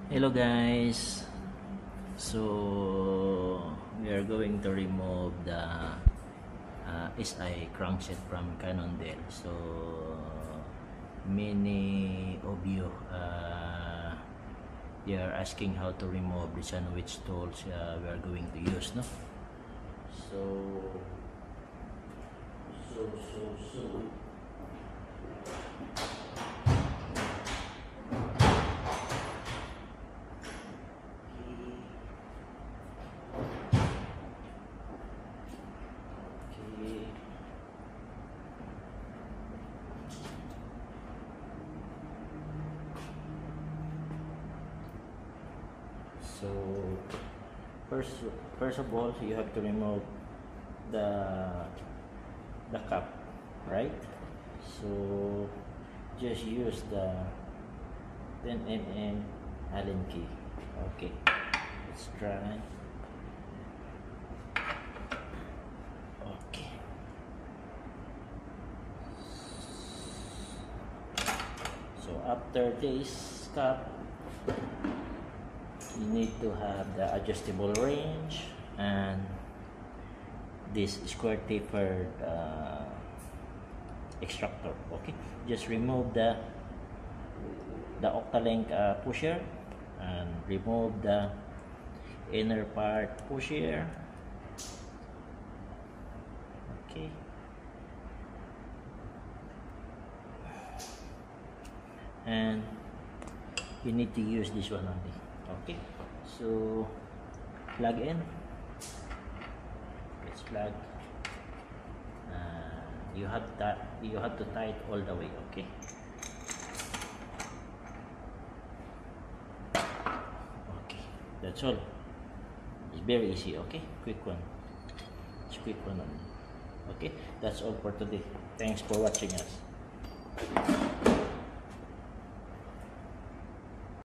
Hello guys, so we are going to remove the SI crankset from Cannondale. So many of you you are asking how to remove this and which tools we are going to use, no? So So first of all, you have to remove the cap, right? So just use the 10 mm Allen key. Okay, let's try. Okay. So after this cap, you need to have the adjustable range and this square tapered extractor. Okay, just remove the Octalink pusher and remove the inner part pusher. Okay, and you need to use this one only. Okay, so plug in. Let's plug. You have to tie it all the way. Okay. Okay, that's all. It's very easy. Okay, quick one. It's quick one only. Okay, that's all for today. Thanks for watching us.